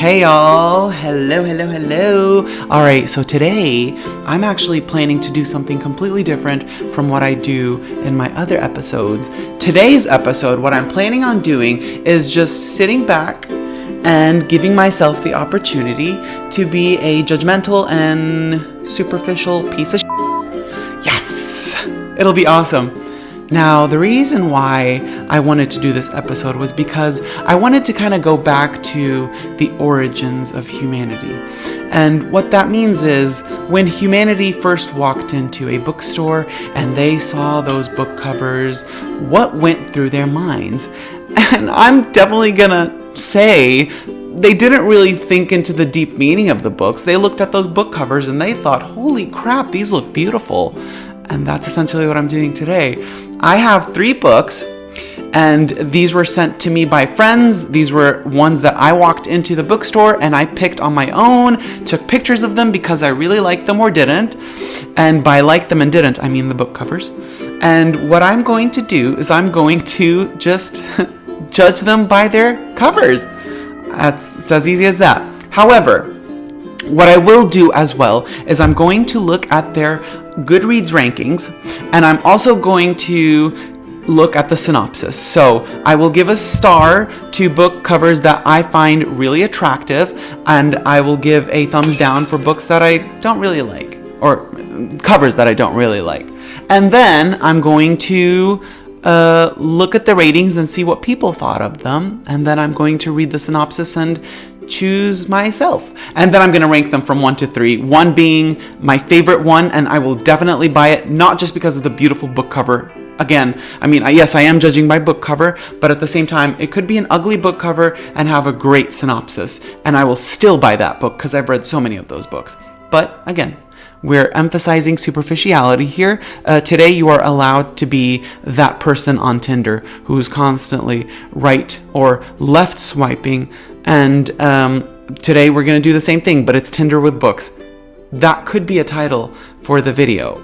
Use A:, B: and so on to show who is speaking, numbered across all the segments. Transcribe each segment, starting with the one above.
A: Hey y'all, hello. All right, so today I'm actually planning to do something completely different from what I do in my other episodes. Today's episode, what I'm planning on doing is just sitting back and giving myself the opportunity to be a judgmental and superficial piece of shit. Yes, it'll be awesome. Now, the reason why I wanted to do this episode was because I wanted to kind of go back to the origins of humanity. And what that means is when humanity first walked into a bookstore and they saw those book covers, what went through their minds? And I'm definitely gonna say they didn't really think into the deep meaning of the books. They looked at those book covers and they thought, holy crap, these look beautiful. And that's essentially what I'm doing today. I have 3 books, and these were sent to me by friends. These were ones that I walked into the bookstore and I picked on my own, took pictures of them because I really liked them or didn't. And by like them and didn't, I mean the book covers. And what I'm going to do is I'm going to just judge them by their covers. It's as easy as that. However, what I will do as well is I'm going to look at their Goodreads rankings, and I'm also going to look at the synopsis. So I will give a star to book covers that I find really attractive, and I will give a thumbs down for books that I don't really like, or covers that I don't really like. And then I'm going to look at the ratings and see what people thought of them, and then I'm going to read the synopsis and choose myself. And then I'm going to rank them from 1 to 3, 1 being my favorite one, and I will definitely buy it, not just because of the beautiful book cover. Again, I mean, yes, I am judging by book cover, but at the same time, it could be an ugly book cover and have a great synopsis, and I will still buy that book because I've read so many of those books. But again, we're emphasizing superficiality here. Today, you are allowed to be that person on Tinder who's constantly right or left swiping. And today, we're going to do the same thing, but it's Tinder with books. That could be a title for the video.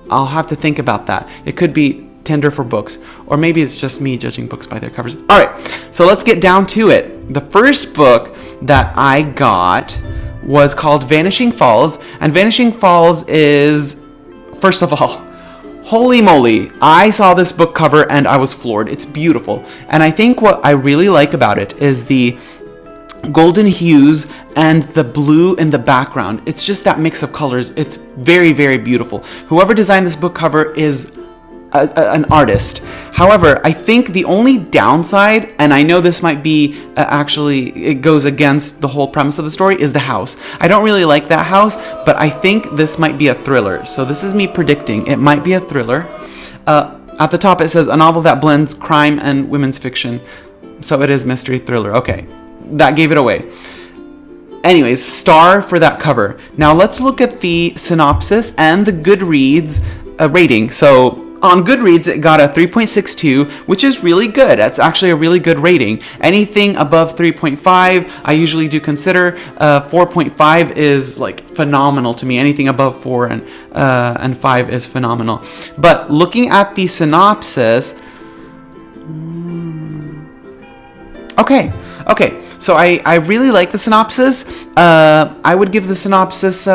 A: I'll have to think about that. It could be Tinder for books, or maybe it's just me judging books by their covers. All right, so let's get down to it. The first book that I got was called Vanishing Falls, and Vanishing Falls is, first of all, holy moly, I saw this book cover and I was floored. It's beautiful, and I think what I really like about it is the golden hues and the blue in the background. It's just that mix of colors. It's very, very beautiful. Whoever designed this book cover is an artist. However, I think the only downside, and I know this might be actually, it goes against the whole premise of the story, is the house. I don't really like that house, but I think this might be a thriller. So this is me predicting. It might be a thriller. At the top it says, a novel that blends crime and women's fiction. So it is mystery thriller. Okay, that gave it away. Anyways, star for that cover. Now let's look at the synopsis and the Goodreads rating. So on Goodreads, it got a 3.62, which is really good. That's actually a really good rating. Anything above 3.5, I usually do consider. 4.5 is like phenomenal to me. Anything above 4 and 5 is phenomenal. But looking at the synopsis, okay. So I really like the synopsis. I would give the synopsis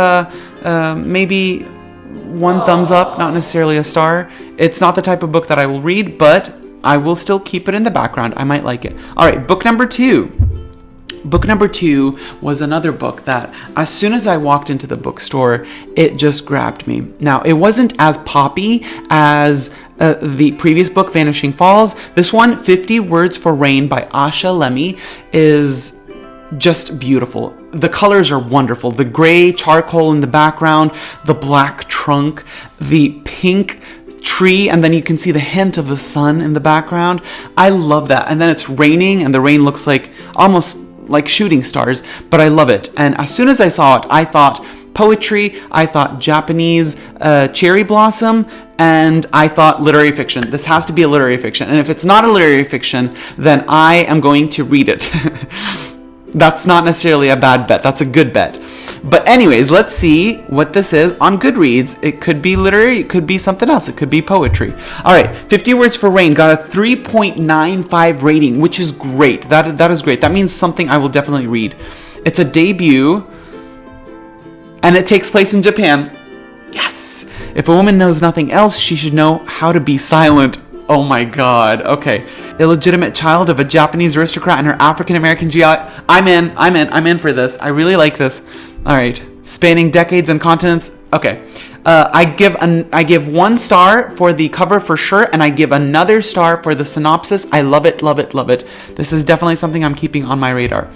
A: maybe 1 thumbs up, not necessarily a star. It's not the type of book that I will read, but I will still keep it in the background. I might like it. All right, book number 2. Book number 2 was another book that as soon as I walked into the bookstore, it just grabbed me. Now, it wasn't as poppy as the previous book, Vanishing Falls. This one, 50 Words for Rain by Asha Lemy, is just beautiful. The colors are wonderful. The gray charcoal in the background, the black trunk, the pink tree, and then you can see the hint of the sun in the background. I love that. And then it's raining, and the rain looks like almost like shooting stars, but I love it. And as soon as I saw it, I thought poetry, I thought Japanese cherry blossom, and I thought literary fiction. This has to be a literary fiction. And if it's not a literary fiction, then I am going to read it. That's not necessarily a bad bet. That's a good bet. But anyways, let's see what this is on Goodreads. It could be literary. It could be something else. It could be poetry. All right, 50 Words for Rain got a 3.95 rating, which is great. That is great. That means something I will definitely read. It's a debut, and it takes place in Japan. Yes! If a woman knows nothing else, she should know how to be silent. Oh my god. Okay. Illegitimate child of a Japanese aristocrat and her African-American I'm in for this. I really like this. Alright. Spanning decades and continents. Okay. I give 1 star for the cover for sure, and I give another star for the synopsis. I love it, love it, love it. This is definitely something I'm keeping on my radar.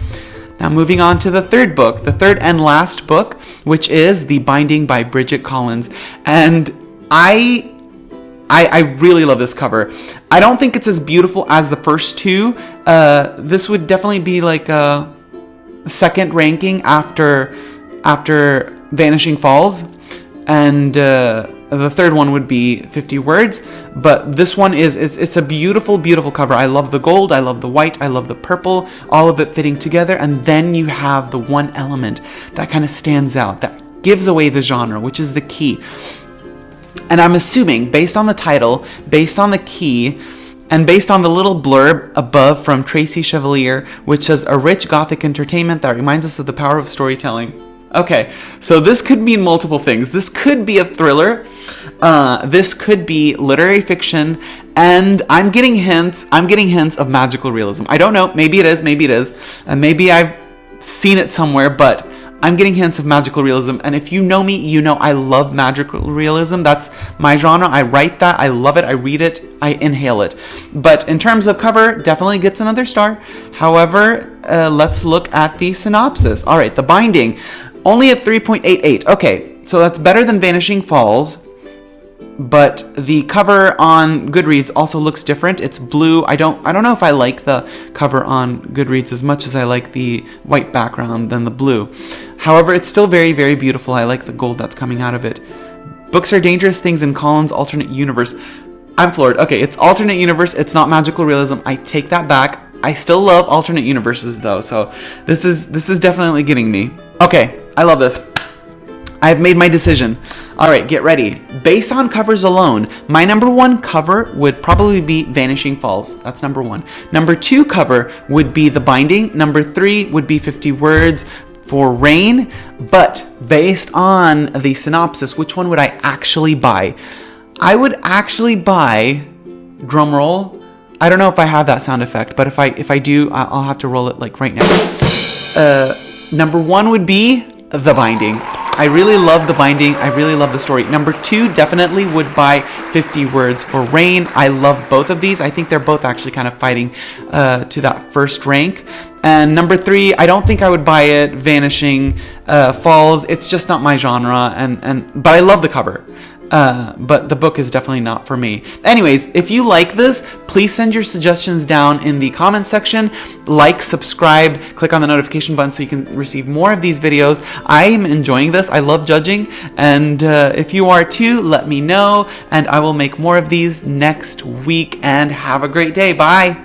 A: Now moving on to the third book, the third and last book, which is The Binding by Bridget Collins. And I really love this cover. I don't think it's as beautiful as the first two. This would definitely be like a second ranking after Vanishing Falls. And the third one would be 50 words, but this one it's a beautiful, beautiful cover. I love the gold, I love the white, I love the purple, all of it fitting together, and then you have the one element that kind of stands out, that gives away the genre, which is the key. And I'm assuming, based on the title, based on the key, and based on the little blurb above from Tracy Chevalier, which says, a rich gothic entertainment that reminds us of the power of storytelling. Okay, so this could mean multiple things. This could be a thriller. This could be literary fiction, and I'm getting hints of magical realism. I don't know. Maybe it is. And maybe I've seen it somewhere, but I'm getting hints of magical realism. And if you know me, you know I love magical realism. That's my genre. I write that. I love it. I read it. I inhale it. But in terms of cover, definitely gets another star. However, let's look at the synopsis. All right, The Binding. Only at 3.88. Okay, so that's better than Vanishing Falls, but the cover on Goodreads also looks different. It's blue. I don't know if I like the cover on Goodreads as much as I like the white background than the blue. However, it's still very, very beautiful. I like the gold that's coming out of it. Books are dangerous things in Collins' alternate universe. I'm floored. Okay, it's alternate universe. It's not magical realism. I take that back. I still love alternate universes though, so this is definitely getting me. Okay, I love this. I've made my decision. All right, get ready. Based on covers alone, my number 1 cover would probably be Vanishing Falls. That's number 1. Number 2 cover would be The Binding. Number 3 would be 50 words for Rain. But based on the synopsis, which one would I actually buy? I would actually buy, drumroll, I don't know if I have that sound effect, but if I do, I'll have to roll it like right now. Number 1 would be The Binding. I really love The Binding. I really love the story. Number 2 definitely would buy 50 words for Rain. I love both of these. I think they're both actually kind of fighting to that first rank. And number 3, I don't think I would buy it, Vanishing Falls. It's just not my genre, but I love the cover. But the book is definitely not for me. Anyways, if you like this, please send your suggestions down in the comment section. Like, subscribe, click on the notification button so you can receive more of these videos. I am enjoying this. I love judging. And if you are too, let me know. And I will make more of these next week. And have a great day. Bye.